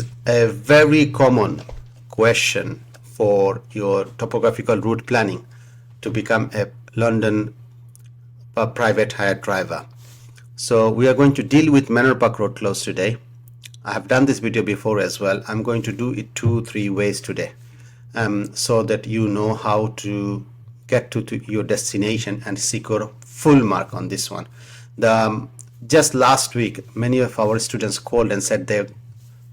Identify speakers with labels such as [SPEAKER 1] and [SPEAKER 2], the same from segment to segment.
[SPEAKER 1] is a very common question for your topographical route planning to become a London private hire driver. So we are going to deal with Manor Park Road close today. I have done this video before as well. I'm going to do it 2-3 ways today, so that you know how to get to your destination and secure full mark on this one. Just last week, many of our students called and said they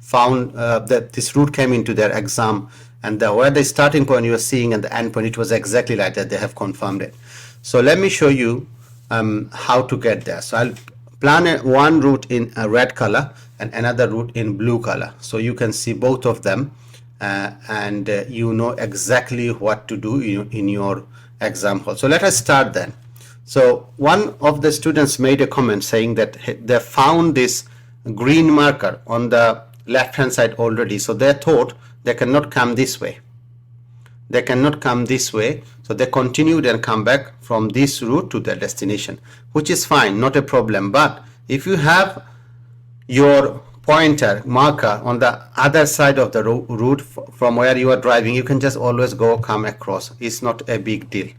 [SPEAKER 1] found that this route came into their exam, and where the starting point you were seeing and the end point, it was exactly like that. They have confirmed it. So let me show you how to get there. So I'll plan one route in a red color and another route in blue color, so you can see both of them, and you know exactly what to do in your exam hall. So let us start then. So one of the students made a comment saying that they found this green marker on the left hand side already, so they thought they cannot come this way. They cannot come this way, so they continued and come back from this route to their destination, which is fine, not a problem. But if you have your pointer marker on the other side of the route from where you are driving, you can just always come across. It's not a big deal.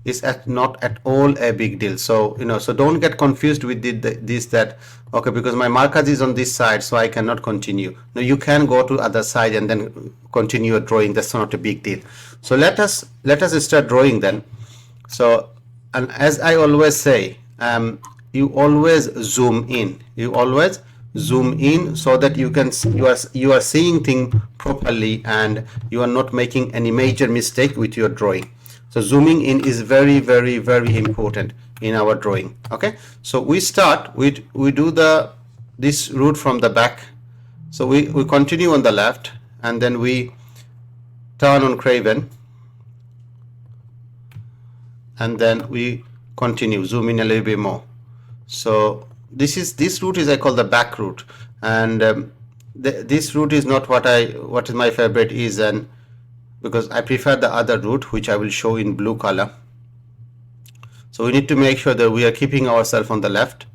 [SPEAKER 1] It's not at all a big deal. So so don't get confused with that okay, because my marker is on this side, so I cannot continue. No, you can go to other side and then continue your drawing. That's not a big deal. So let us start drawing then. So, and as I always say, you always zoom in. You always zoom in so that you are seeing things properly and you are not making any major mistake with your drawing. So zooming in is very, very, very important in our drawing. Okay, so we start with, we do this route from the back. So we continue on the left and then we turn on Craven and then we continue, zoom in a little bit more. So this route is, I call the back route, and this route is not what is my favorite is, and because I prefer the other route, which I will show in blue color. So we need to make sure that we are keeping ourselves on the left,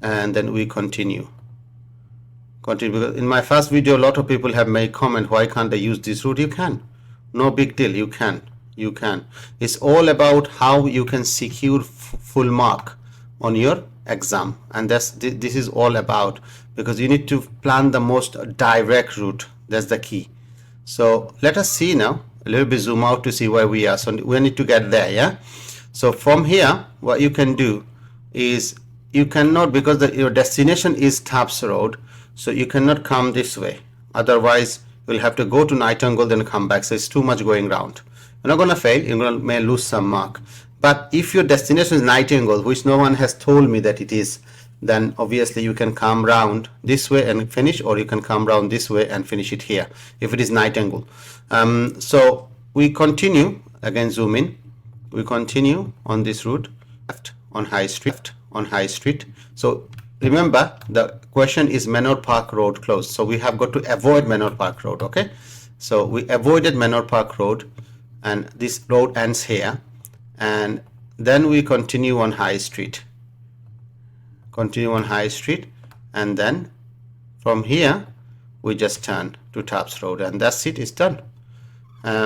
[SPEAKER 1] and then we continue. Because in my first video, a lot of people have made comment, why can't I use this route? You can, no big deal. You can. It's all about how you can secure full mark on your exam, and this is all about, because you need to plan the most direct route. That's the key. So let us see now, a little bit zoom out to see where we are. So we need to get there. Yeah, so from here what you can do is, you cannot, because your destination is Taps Road, so you cannot come this way, otherwise you'll have to go to Nightingale then come back. So it's too much going round. You're not going to fail, you may lose some mark. But if your destination is Nightingale, which no one has told me that it is, then obviously you can come round this way and finish, or you can come round this way and finish it here if it is Nightingale. So we continue, again zoom in, we continue on this route, left on High Street. So remember, the question is Manor Park Road closed, so we have got to avoid Manor Park Road. Okay, so we avoided Manor Park Road and this road ends here, and then we continue on High Street, and then from here we just turn to Taps Road, and that's it, it's done.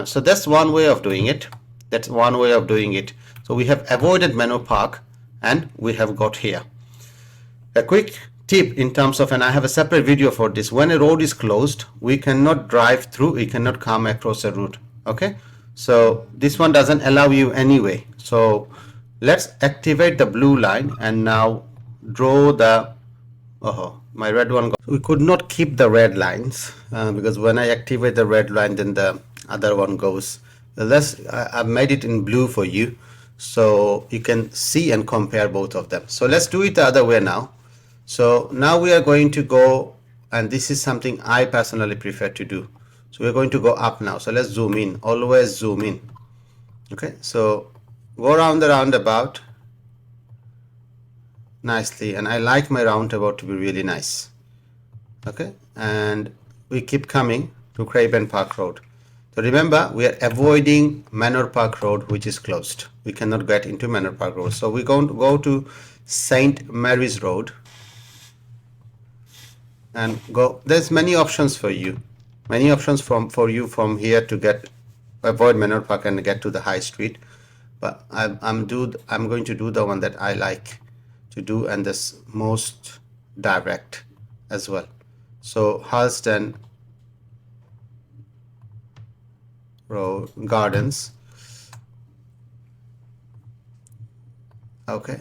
[SPEAKER 1] So that's one way of doing it. So we have avoided Manor Park and we have got here. A quick tip in terms of, and I have a separate video for this, when a road is closed, we cannot drive through, we cannot come across a route. Okay, so this one doesn't allow you anyway. So let's activate the blue line and now draw the, my red one. We could not keep the red lines because when I activate the red line, then the other one goes. I've made it in blue for you so you can see and compare both of them. So let's do it the other way now. So now we are going to go, and this is something I personally prefer to do. So we're going to go up now. So let's zoom in, always zoom in. Okay, so go around the roundabout nicely, and I like my roundabout to be really nice. Okay, and we keep coming to Craven Park Road. So remember, we are avoiding Manor Park Road, which is closed. We cannot get into Manor Park Road, so we're going to go to St. Mary's Road. and go. There's many options for you, many options for you from here to avoid Manor Park and get to the high street. But I'm going to do the one that I like to do, and this most direct as well. So Harlesden Road Gardens. Okay,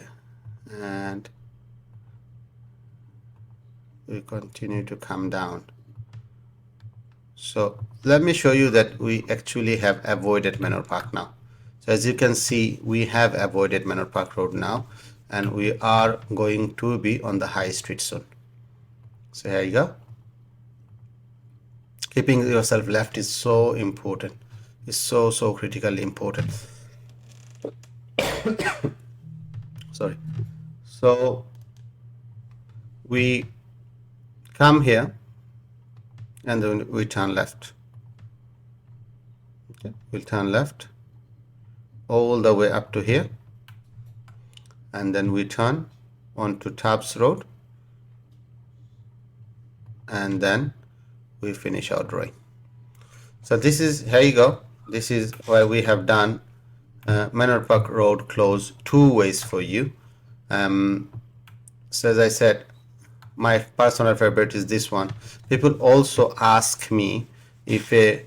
[SPEAKER 1] and we continue to come down. So let me show you that we actually have avoided Manor Park now. So as you can see, we have avoided Manor Park Road now, and we are going to be on the high street soon. So here you go. Keeping yourself left is so important. It's so critically important. Sorry. So we come here and then we turn left. Okay, we'll turn left all the way up to here, and then we turn onto Tubbs Road, and then we finish our drawing. So this is, here you go, this is where we have done Manor Park Road close two ways for you. So as I said, my personal favorite is this one. People also ask me if I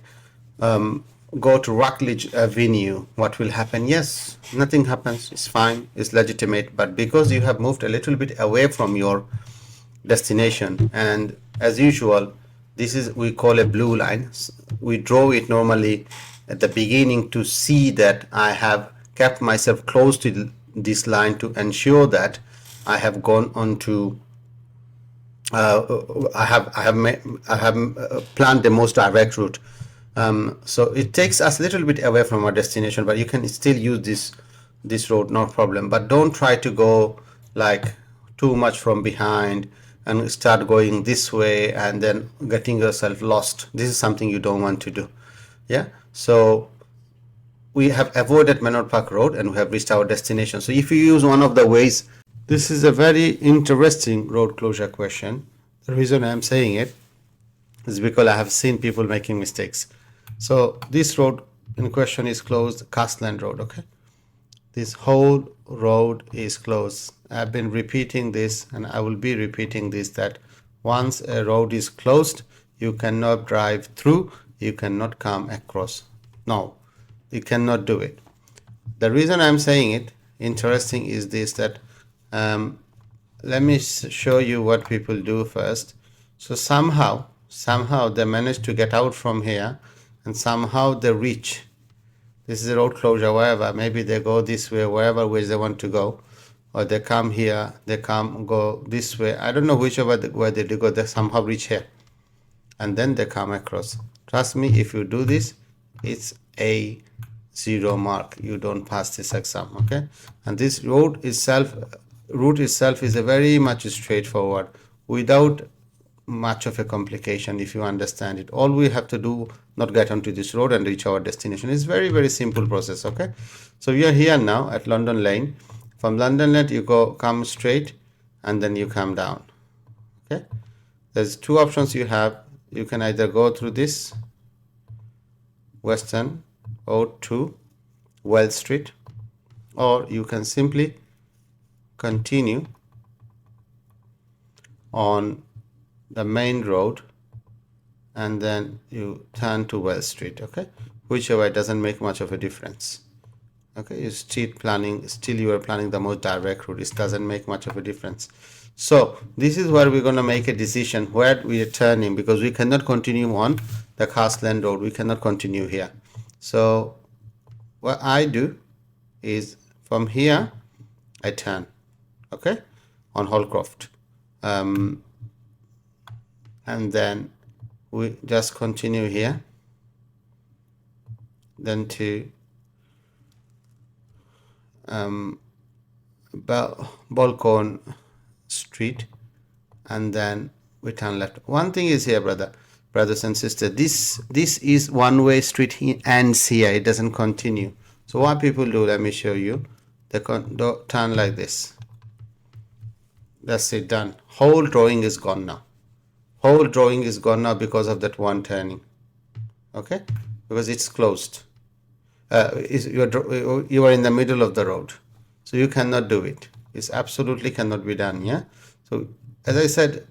[SPEAKER 1] go to Rockledge Avenue, what will happen? Yes, nothing happens. It's fine. It's legitimate. But because you have moved a little bit away from your destination, and as usual, this is we call a blue line. We draw it normally at the beginning to see that I have kept myself close to this line to ensure that I have gone on to I have planned the most direct route. So it takes us a little bit away from our destination, but you can still use this road, no problem. But don't try to go like too much from behind and start going this way and then getting yourself lost. This is something you don't want to do. Yeah. So we have avoided Manor Park Road and we have reached our destination. So if you use one of the ways, this is a very interesting road closure question. The reason I'm saying it is because I have seen people making mistakes. So this road in question is closed, Castland Road, okay? This whole road is closed. I've been repeating this and I will be repeating this, that once a road is closed, you cannot drive through, you cannot come across. No, you cannot do it. The reason I'm saying it interesting is this, that let me show you what people do first. So somehow they manage to get out from here and somehow they reach. This is a road closure, wherever, maybe they go this way, wherever ways they want to go, or they come here, they go this way. I don't know whichever way they do go, they somehow reach here and then they come across. Trust me, if you do this, it's a 0 mark. You don't pass this exam, okay? And this route itself is a very much straightforward, without much of a complication. If you understand it, all we have to do, not get onto this road and reach our destination. It's very simple process, okay? So we are here now at London Lane. From London Lane you come straight and then you come down, okay? There's two options you have. You can either go through this Western or to Wells Street, or you can simply continue on the main road and then you turn to Wells Street, okay? Whichever, it doesn't make much of a difference, okay? You still you are planning the most direct route. It doesn't make much of a difference. So this is where we're going to make a decision where we are turning, because we cannot continue on the Castland Road. We cannot continue here. So what I do is from here I turn, okay, on Holcroft, and then we just continue here, then to Balcon Street, and then we turn left. One thing is here, brothers and sisters, this is one-way street. He ends here, it doesn't continue. So what people do, let me show you. They turn like this. That's it, done. Whole drawing is gone now. whole drawing is gone now because of that one turning. Okay, because it's closed. You are in the middle of the road, so you cannot do it. It's absolutely cannot be done. Yeah. So as I said,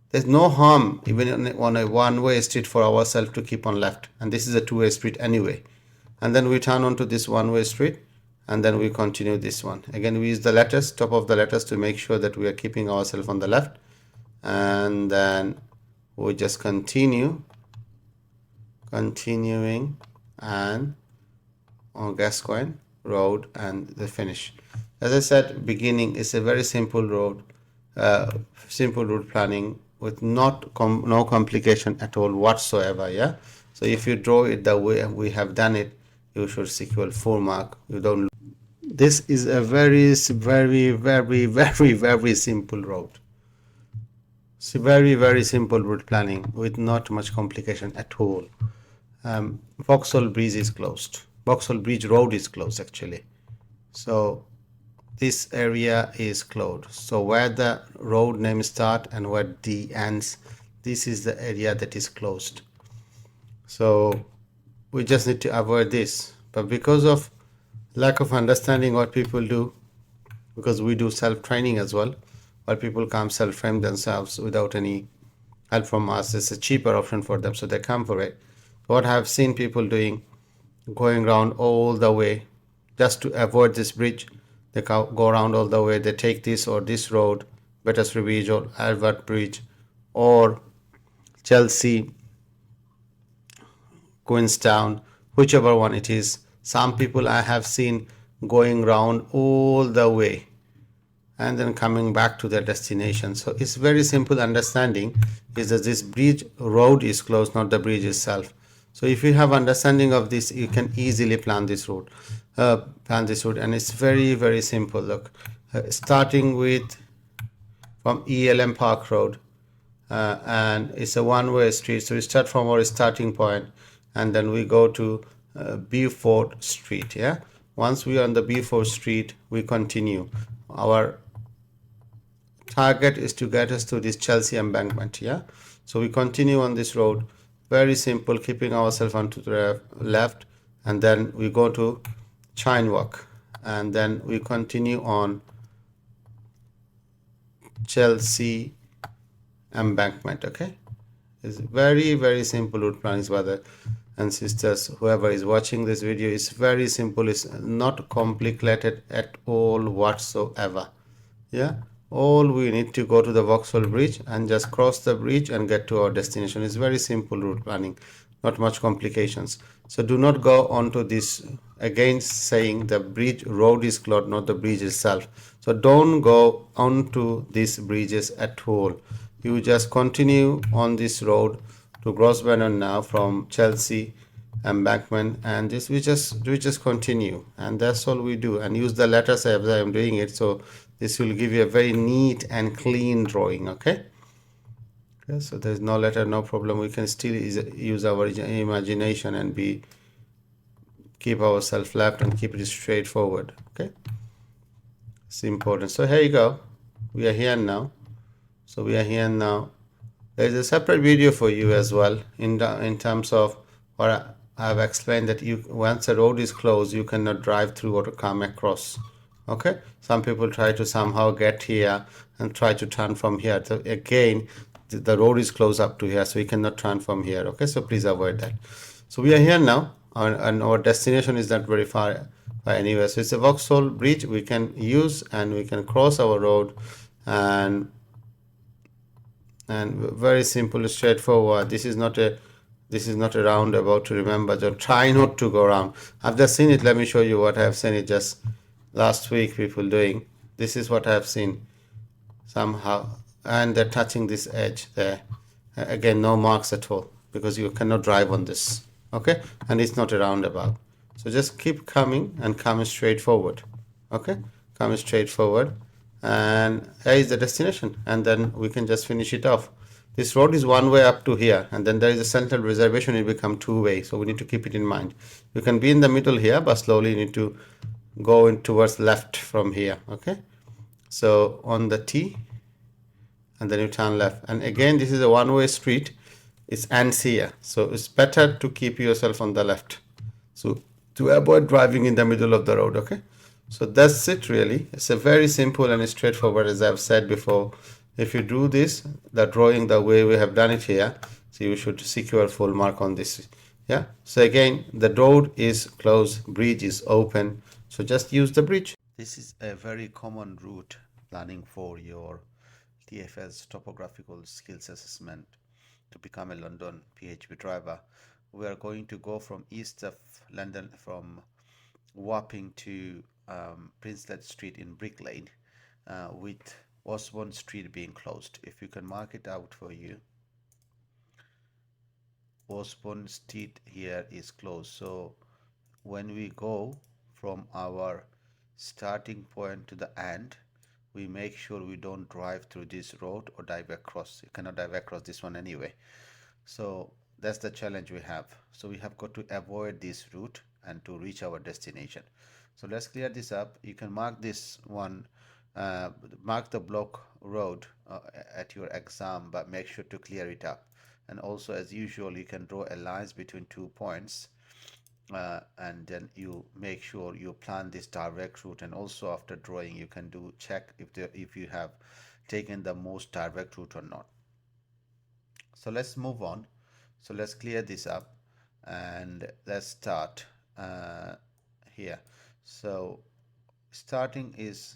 [SPEAKER 1] there's no harm even on a one-way street for ourselves to keep on left, and this is a two-way street anyway. And then we turn onto this one-way street, and then we continue this one. Again, we use the letters, top of the letters, to make sure that we are keeping ourselves on the left, and then we just continuing, and on Gascoigne Road, and the finish. As I said, beginning is a very simple road, simple route planning with no complication at all whatsoever. Yeah. So if you draw it the way we have done it, you should secure full mark. You don't. This is a very simple road. It's a very simple route planning with not much complication at all. Vauxhall Bridge is closed. Vauxhall Bridge Road is closed actually. So this area is closed. So where the road name start and where D ends, this is the area that is closed. So we just need to avoid this. But because of lack of understanding what people do, because we do self-training as well, where people come self-train themselves without any help from us, it's a cheaper option for them, so they come for it. What I've seen people doing, going around all the way just to avoid this bridge, they go around all the way, they take this or this road, Battersea Bridge or Albert Bridge or Chelsea, Queenstown, whichever one it is. Some people I have seen going around all the way and then coming back to their destination. So it's very simple understanding is that this bridge road is closed, not the bridge itself. So if you have understanding of this, you can easily plan this route, and it's very simple. Look, starting with from ELM Park Road, and it's a one-way street. So we start from our starting point, and then we go to Beaufort Street. Yeah. Once we are on the Beaufort Street, we continue. Our target is to get us to this Chelsea embankment. Yeah. So we continue on this road. Very simple, keeping ourselves onto the left, and then we go to Chine Walk, and then we continue on Chelsea embankment. Okay, it's very simple route planning, brother and sisters. Whoever is watching this video, is very simple. It's not complicated at all whatsoever. Yeah. All we need to go to the Vauxhall Bridge and just cross the bridge and get to our destination. It's very simple route planning, not much complications. So do not go onto this again saying the bridge road is closed, not the bridge itself. So don't go onto these bridges at all. You just continue on this road to Grosvenor now from Chelsea embankment, and this we just continue, and that's all we do, and use the letters as I am doing it. So this will give you a very neat and clean drawing. Okay, so there's no letter, no problem. We can still use our imagination and keep ourselves left and keep it straightforward. Okay, it's important. So here you go, we are here now. So we are here now. There's a separate video for you as well in terms of what I have explained, that you once a road is closed, you cannot drive through or to come across. Okay, some people try to somehow get here and try to turn from here. So again, the road is closed up to here, so you cannot turn from here. Okay, so please avoid that. So we are here now, and our destination is not very far anywhere. So it's a Vauxhall Bridge we can use, and we can cross our road, and very simple, straightforward. This is not a roundabout, to remember. So try not to go around. I've just seen it. Let me show you what I have seen it just last week, people doing. This is what I have seen somehow, and they're touching this edge there. Again, no marks at all, because you cannot drive on this. Okay, and it's not a roundabout. So just keep coming and coming straight forward. Okay, coming straight forward, and here is the destination, and then we can just finish it off. This road is one way up to here, and then there is a central reservation. It become two-way, so we need to keep it in mind. You can be in the middle here, but slowly you need to go in towards left from here. Okay, so on the T, and then you turn left. And again, this is a one-way street. It's ends here, so it's better to keep yourself on the left, so to avoid driving in the middle of the road. Okay, so that's it. Really, it's a very simple and straightforward, as I've said before. If you do this, the drawing the way we have done it here, so you should secure full mark on this. Yeah, so again, the road is closed, bridge is open, so just use the bridge. This is a very common route planning for your TfL's Topographical Skills Assessment to become a London PHP driver. We are going to go from east of London, from Wapping to Princelet Street in Brick Lane, with Osborne Street being closed. If you can mark it out for you, Osborne Street here is closed. So when we go from our starting point to the end, we make sure we don't drive through this road or dive across. You cannot dive across this one anyway. So that's the challenge we have. So we have got to avoid this route and to reach our destination. So let's clear this up. You can mark this one, mark the block road at your exam, but make sure to clear it up. And also, as usual, you can draw a lines between 2 points, and then you make sure you plan this direct route. And also, after drawing, you can do check if you have taken the most direct route or not. So let's move on. So let's clear this up and let's start here. So starting is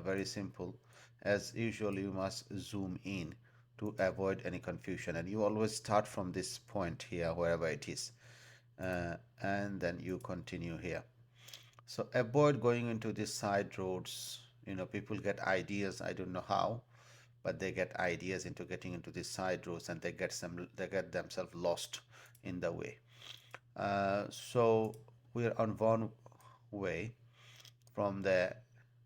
[SPEAKER 1] very simple. As usual, you must zoom in to avoid any confusion, and you always start from this point here, wherever it is, and then you continue here. So avoid going into these side roads. People get ideas, I don't know how, but they get ideas into getting into these side roads, and they get themselves lost in the way. So we're on one way from there.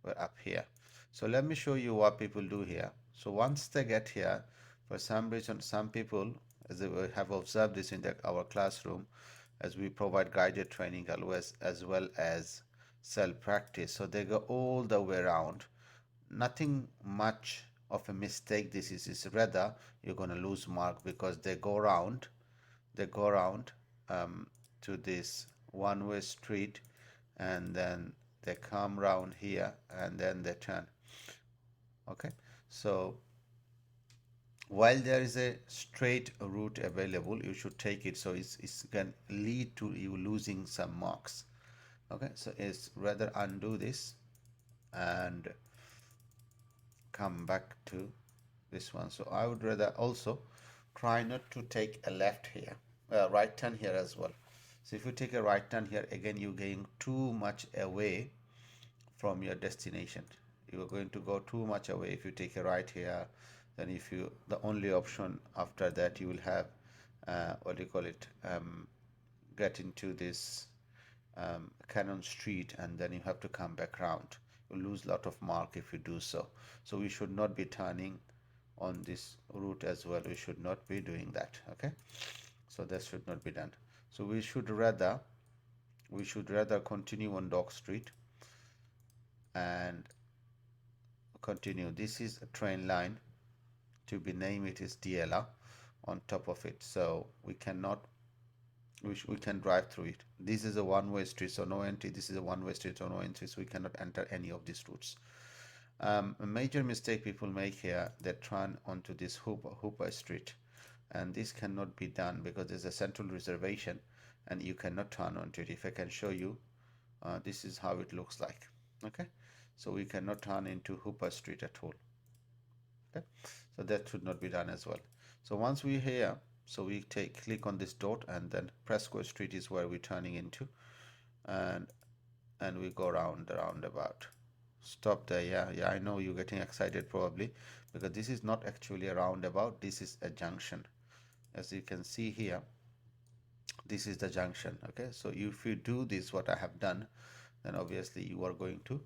[SPEAKER 1] We're up here. So let me show you what people do here. So once they get here, for some reason, some people, as we have observed this in our classroom, as we provide guided training as well as self practice, so they go all the way around. Nothing much of a mistake this is rather you're going to lose mark, because they go around to this one-way street, and then they come round here and then they turn. Okay, so while there is a straight route available, you should take it, so it's can lead to you losing some marks. Okay, so it's rather undo this and come back to this one. So I would rather also try not to take a left here, right turn here as well. So if you take a right turn here, again you're going too much away from your destination. You are going to go too much away if you take a right here. Then if you, the only option after that you will have, what do you call it, get into this Cannon Street, and then you have to come back round. You lose a lot of mark if you do so. So we should not be turning on this route as well. We should not be doing that. Okay, so that should not be done. So we should rather continue on Dock Street and continue. This is a train line, to be named it is DLR on top of it, so we cannot, we can drive through it. This is a one-way street, so no entry. This is a one-way street, so no entry, so we cannot enter any of these routes. A major mistake people make here, they turn onto this Hooper Street, and this cannot be done because there's a central reservation and you cannot turn onto it. If I can show you, this is how it looks like. Okay, so we cannot turn into Hooper Street at all. Okay, so that should not be done as well. So once we're here, so we click on this dot, and then Prescott Street is where we're turning into, and we go around the roundabout. Stop there. Yeah, I know you're getting excited probably, because this is not actually a roundabout, this is a junction. As you can see here, this is the junction. Okay, so if you do this what I have done, then obviously you are going to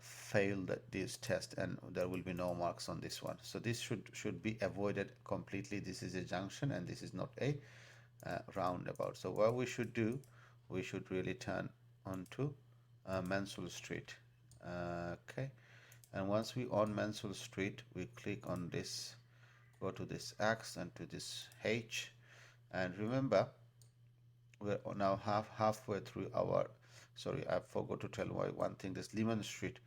[SPEAKER 1] fail this test, and there will be no marks on this one. So this should be avoided completely. This is a junction and this is not a roundabout. So what we should do, we should really turn onto Mansell Street. Okay,
[SPEAKER 2] And once we on Manor Street, we click on this, go to this X and to this H, and remember we're now halfway through our, sorry, I forgot to tell why one thing. This Leman Street,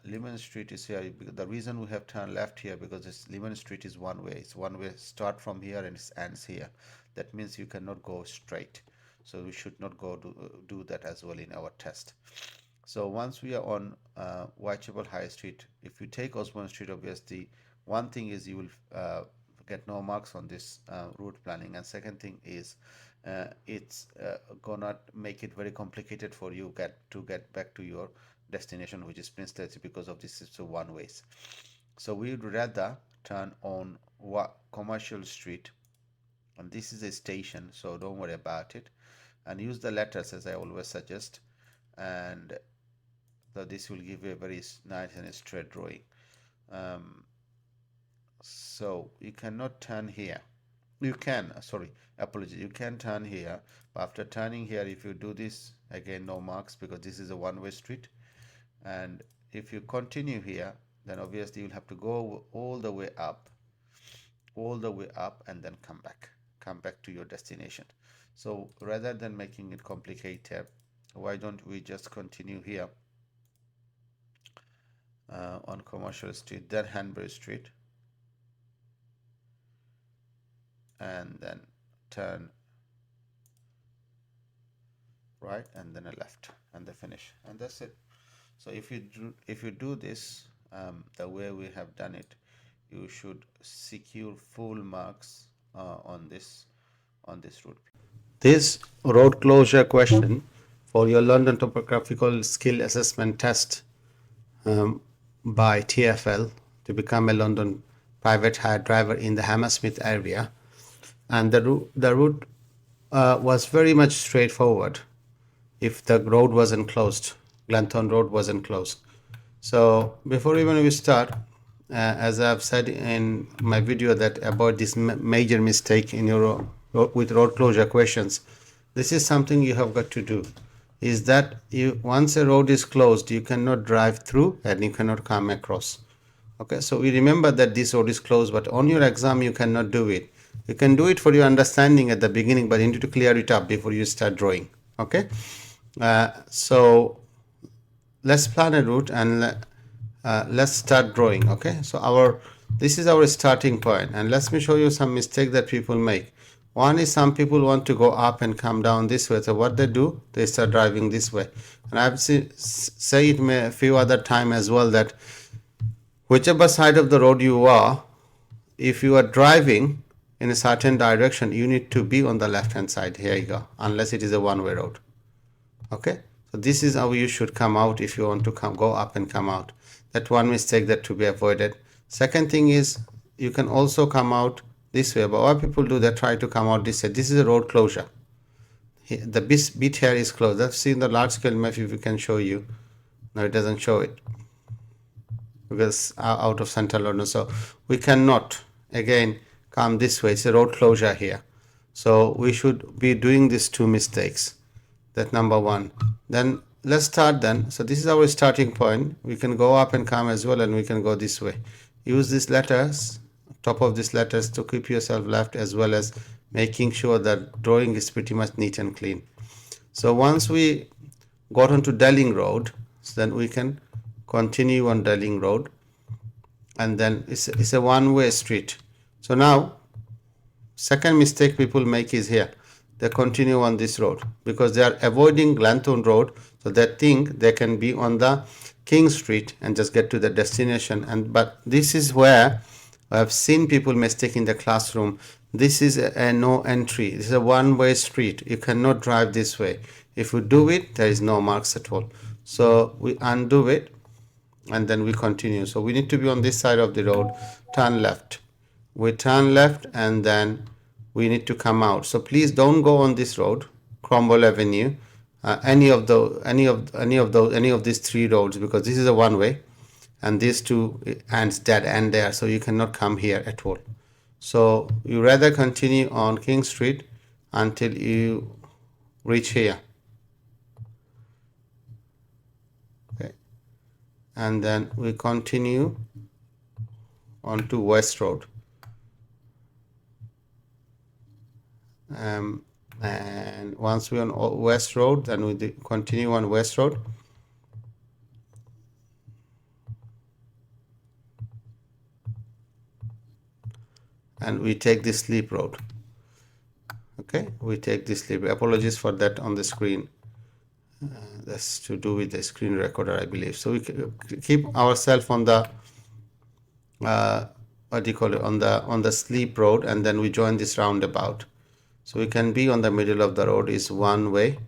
[SPEAKER 2] Leman Street is here. The reason we have turned left here because this Leman Street is one way. It's one way, start from here and it ends here. That means you cannot go straight, so we should not go do that as well in our test. So once we are on Whitechapel High Street, if you take Osborne Street, obviously one thing is you will get no marks on this route planning, and second thing is it's gonna make it very complicated for you to get back to your destination, which is Prince Tracy, because of this is one ways. So we would rather turn on Commercial Street, and this is a station, so don't worry about it, and use the letters as I always suggest, and so this will give you a very nice and straight drawing. So you cannot turn here. You can, sorry, apologies, you can turn here, but after turning here, if you do this again, no marks because this is a one-way street. And if you continue here, then obviously you'll have to go all the way up, and then come back to your destination. So rather than making it complicated, why don't we just continue here on Commercial Street, then Hanbury Street, and then turn right and then a left, and then finish, and that's it. So if you do this the way we have done it, you should secure full marks on this route.
[SPEAKER 1] This road closure question for your London Topographical Skill Assessment Test by TfL to become a London private hire driver in the Hammersmith area, and the route was very much straightforward if the road wasn't closed, Glenthorne Road wasn't closed. So before even we start, as I've said in my video that about this major mistake in your with road closure questions, this is something you have got to do, is that you once a road is closed, you cannot drive through and you cannot come across. Okay, so we remember that this road is closed, but on your exam you cannot do it. You can do it for your understanding at the beginning, but you need to clear it up before you start drawing. Okay, so let's plan a route and let's start drawing. Okay, so this is our starting point, and let me show you some mistake that people make. One is some people want to go up and come down this way, so what they do, they start driving this way. And I've say it a few other time as well, that whichever side of the road you are, if you are driving in a certain direction, you need to be on the left hand side. Here you go, unless it is a one-way road. Okay, so this is how you should come out if you want to go up and come out. That one mistake that to be avoided. Second thing is you can also come out this way, but what people do, they try to come out this way. This is a road closure. The bit here is closed. Let's see in the large scale map if we can show you. No, it doesn't show it because out of central London, so we cannot again come this way. It's a road closure here, so we should be doing these two mistakes. That number one. Then let's start then. So this is our starting point. We can go up and come as well, and we can go this way. Use these letters, top of these letters, to keep yourself left, as well as making sure that drawing is pretty much neat and clean. So once we got onto Delling Road, then we can continue on Delling Road, and then it's a one-way street. So now second mistake people make is here. They continue on this road because they are avoiding Glanton Road, so they think they can be on the King Street and just get to the destination. But this is where I have seen people mistake in the classroom. This is a no entry. This is a one-way street. You cannot drive this way. If you do it, there is no marks at all. So we undo it and then we continue. So we need to be on this side of the road, turn left. We turn left and then we need to come out. So please don't go on this road, Cromwell Avenue, any of these three roads, because this is a one way and these two ends dead end there, so you cannot come here at all. So you rather continue on King Street until you reach here. Okay, and then we continue on to West Road. And once we're on West Road, then we continue on West Road. And we take the Sleep Road. Okay, we take this sleep. Apologies for that on the screen. That's to do with the screen recorder, I believe. So we keep ourselves on the what do you call it, on the Sleep Road, and then we join this roundabout. So we can be on the middle of the road is one way.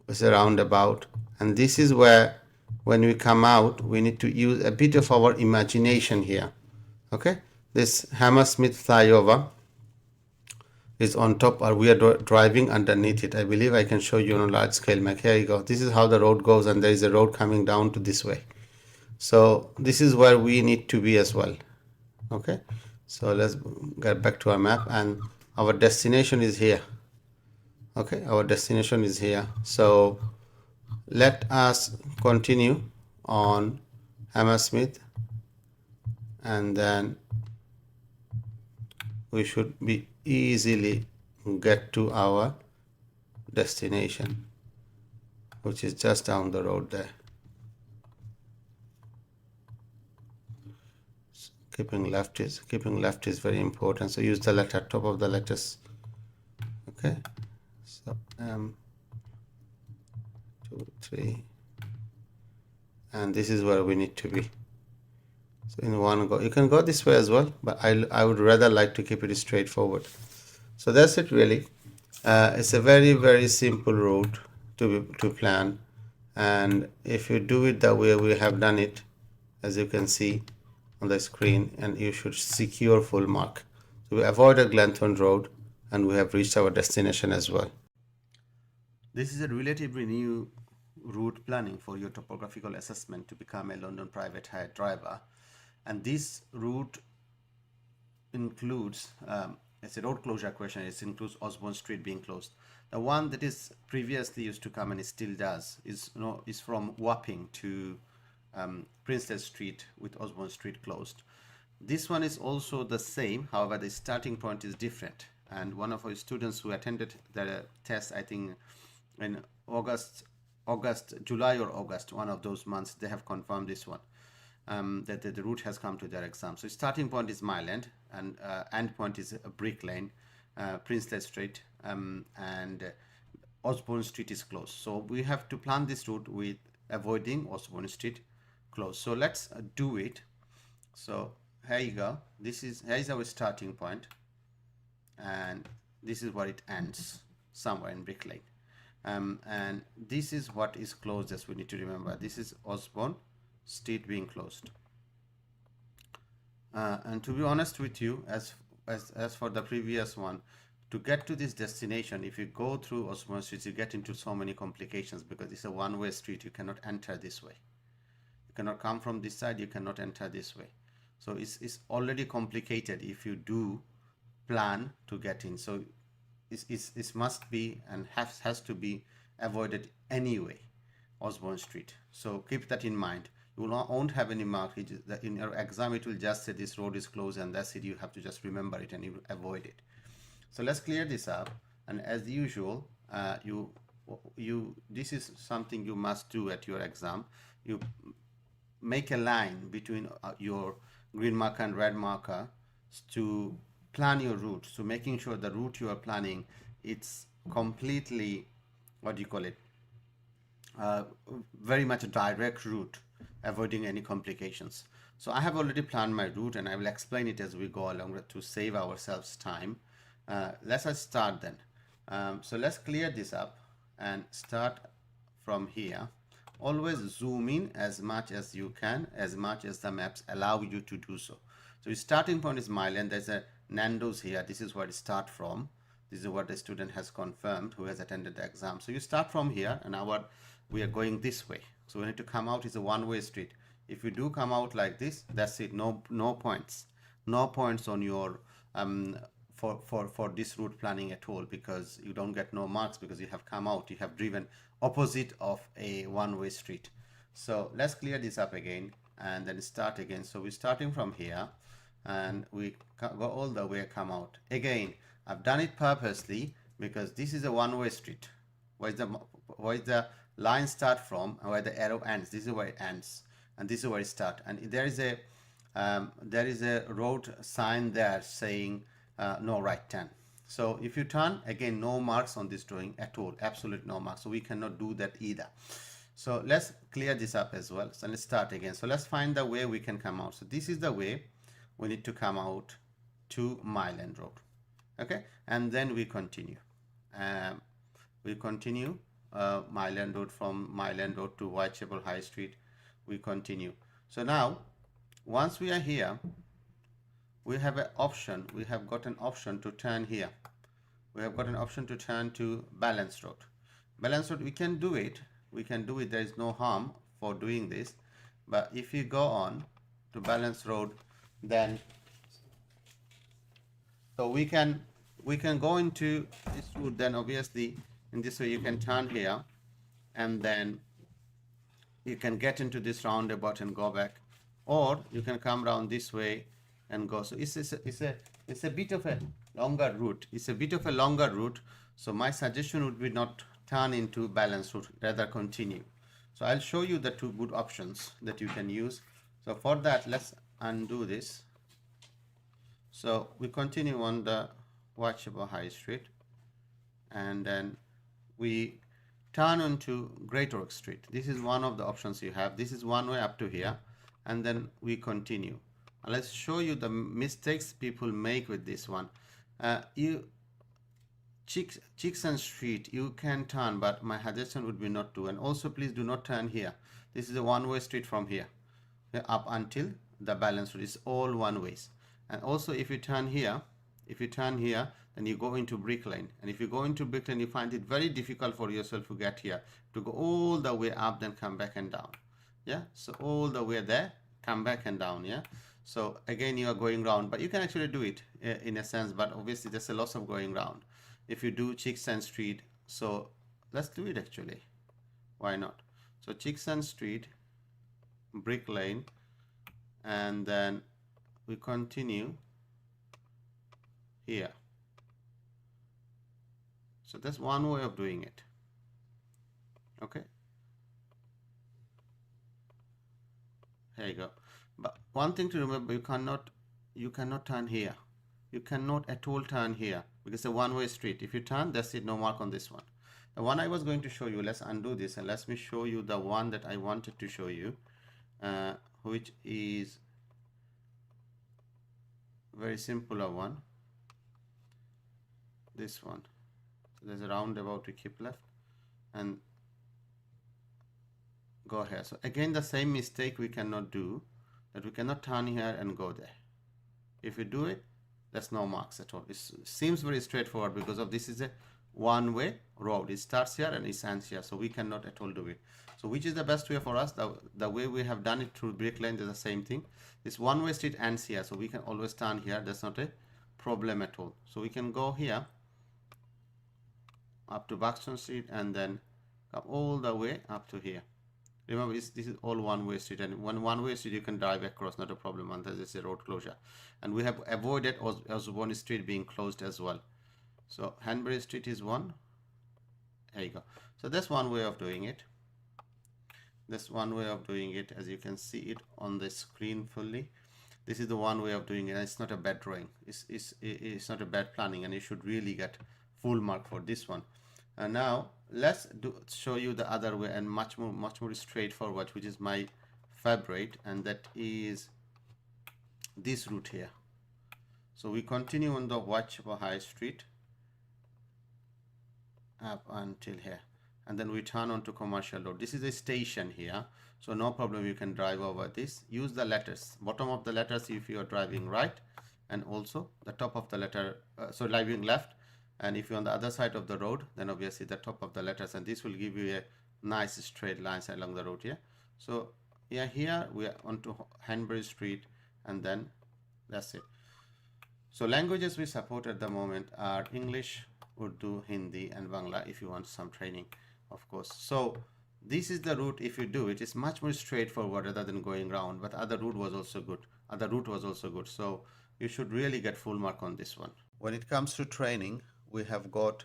[SPEAKER 1] It's a roundabout, and this is where when we come out we need to use a bit of our imagination here. Okay, this Hammersmith flyover is on top, or we are driving underneath it. I believe I can show you on a large scale map. Here you go. This is how the road goes, and there is a road coming down to this way. So this is where we need to be as well. Okay, so let's get back to our map, and our destination is here. Okay, our destination is here. So let us continue on Hammersmith, and then we should be easily get to our destination, which is just down the road there. Keeping left is very important. So use the letter, top of the letters. Okay, so 2, 3, and this is where we need to be. So in one go, you can go this way as well, but I would rather like to keep it straightforward. So that's it really. It's a very, very simple route to plan, and if you do it the way we have done it, as you can see on the screen, and you should secure full mark. So we avoided Glanton Road, and we have reached our destination as well. This is a relatively new route planning for your topographical assessment to become a London private hire driver, and this route includes it's a road closure question. It includes Osborne Street being closed. The one that is previously used to come and it still does is from Wapping to Princess Street with Osborne Street closed. This one is also the same, however the starting point is different, and one of our students who attended the test, I think in July or August, one of those months, they have confirmed this one, that the route has come to their exam. So starting point is Mile End, and end point is Brick Lane, Princess Street, and Osborne Street is closed. So we have to plan this route with avoiding Osborne Street closed. So let's do it. So here you go. Here is our starting point, and this is where it ends, somewhere in Brick Lane. And this is what is closed, as we need to remember. This is Osborne Street being closed. And to be honest with you, as for the previous one, to get to this destination, if you go through Osborne Street, you get into so many complications because it's a one-way street. You cannot enter this way. You cannot come from this side. You cannot enter this way. So it's already complicated if you do plan to get in. So it must be and has to be avoided anyway, Osborne Street. So keep that in mind. You won't have any mark. In your exam it will just say this road is closed, and that's it. You have to just remember it and you avoid it. So let's clear this up, and as usual, this is something you must do at your exam. You make a line between your green marker and red marker to plan your route. So making sure the route you are planning, it's completely, what do you call it, very much a direct route, avoiding any complications. So I have already planned my route, and I will explain it as we go along to save ourselves time. Let's start then. So let's clear this up and start from here. Always zoom in as much as you can, as much as the maps allow you to do so. So your starting point is Mile End. There's a Nando's here. This is where it start from. This is what the student has confirmed who has attended the exam. So you start from here, and we are going this way. So we need to come out. It's a one-way street. If you do come out like this, that's it. No points. No points on your for this route planning at all, because you don't get no marks because you have come out. You have driven opposite of a one-way street.
[SPEAKER 2] So let's clear this up again and then start again. So we're starting from here and we go all the way, come out. Again, I've done it purposely because this is a one-way street. Where is the line start from and where the arrow ends? This is where it ends and this is where it starts. And there is a road sign there saying no right turn. So if you turn, again, no marks on this drawing at all, absolute no marks. So we cannot do that either. So let's clear this up as well. So let's start again. So let's find the way we can come out. So this is the way we need to come out to Mile End Road. Okay, and then we continue. Mile End Road, from Mile End Road to Whitechapel High Street. We continue. So now, once we are here, we have an option. We have got an option to turn here. We have got an option to turn to Balance Road. Balance Road, we can do it. We can do it. There is no harm for doing this. But if you go on to Balance Road, then so we can go into this route. Then obviously in this way you can turn here, and then you can get into this roundabout and go back, or you can come around this way and go. So it's a bit of a longer route. It's a bit of a longer route. So my suggestion would be not turn into Balance Route, rather continue. So I'll show you the two good options that you can use. So for that, let's undo this. So we continue on the Whitechapel High Street, and then we turn onto Great Oak Street. This is one of the options you have. This is one way up to here, and then we continue. Let's show you the mistakes people make with this one. Castland Street, you can turn, but my suggestion would be not to. And also, please do not turn here. This is a one-way street from here up until the Balance Road. It's all one ways. And also, if you turn here, then you go into Brick Lane. And if you go into Brick Lane, you find it very difficult for yourself to get here, to go all the way up, then come back and down. Yeah, so all the way there, come back and down. Yeah, so again, you are going round, but you can actually do it in a sense, but obviously there's a loss of going round if you do Castland Street. So let's do it actually. Why not? So Castland Street, Brick Lane, and then we continue here. So that's one way of doing it. Okay. Here you go. But one thing to remember, you cannot turn here. You cannot at all turn here because it's a one-way street. If you turn, that's it, no mark on this one. The one I was going to show you, let's undo this and let me show you the one that I wanted to show you, which is very simpler one. This one. So there's a roundabout to keep left and go here. So again, the same mistake we cannot do, that we cannot turn here and go there. If we do it, there's no marks at all. It seems very straightforward because of this is a one-way road. It starts here and it ends here, so we cannot at all do it. So which is the best way for us? The way we have done it through Brick Lane is the same thing. This one-way street ends here, so we can always turn here. That's not a problem at all. So we can go here up to Vauxhall Street and then come all the way up to here. Remember, this is all one-way street, and one-way street you can drive across, not a problem unless it's a road closure. And we have avoided Osborne Street being closed as well. So Hanbury Street is one. There you go. So that's one way of doing it. That's one way of doing it, as you can see it on the screen fully. This is the one way of doing it, and it's not a bad drawing. It's not a bad planning, and you should really get full mark for this one. And now let's show you the other way, and much more straightforward, which is my favorite, and that is this route here. So we continue on the Whitechapel High Street up until here, and then we turn on to Commercial Road. This is a station here, so no problem, you can drive over this. Use the letters, bottom of the letters if you are driving right, and also the top of the letter, so driving left. And if you're on the other side of the road, then obviously the top of the letters, and this will give you a nice straight lines along the road here. So yeah, here we are onto Hanbury Street, and then that's it. So languages we support at the moment are English, Urdu, Hindi, and Bangla if you want some training, of course. So
[SPEAKER 1] This is the route. If you do it, it's much more straightforward rather than going round, but other route was also good. So you should really get full mark on this one. When it comes to training, we have got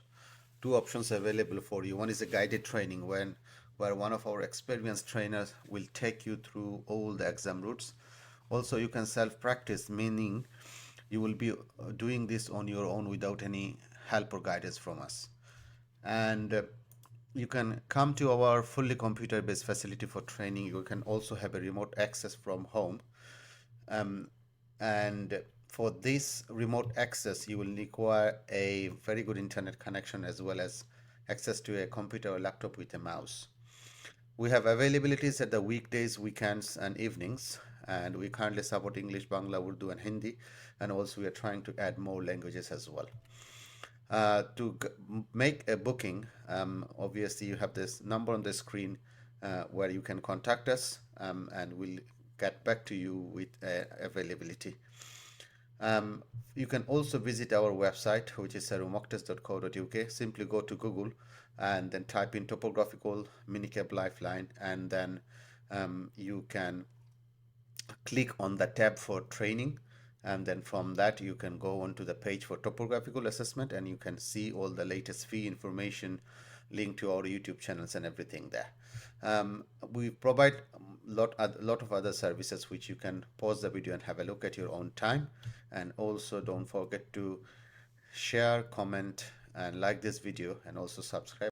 [SPEAKER 1] two options available for you. One is a guided training where one of our experienced trainers will take you through all the exam routes. Also, you can self-practice, meaning you will be doing this on your own without any help or guidance from us. And you can come to our fully computer-based facility for training. You can also have a remote access from home. And for this remote access, you will require a very good internet connection as well as access to a computer or laptop with a mouse. We have availabilities at the weekdays, weekends, and evenings, and we currently support English, Bangla, Urdu, and Hindi, and also we are trying to add more languages as well. To make a booking, obviously you have this number on the screen where you can contact us, and we'll get back to you with availability. You can also visit our website, which is mockTest.co.uk. Simply go to Google and then type in topographical minicab lifeline, and then you can click on the tab for training, and then from that you can go onto the page for topographical assessment, and you can see all the latest fee information, link to our YouTube channels and everything there. We provide a lot of other services which you can pause the video and have a look at your own time. And also don't forget to share, comment, and like this video, and also subscribe.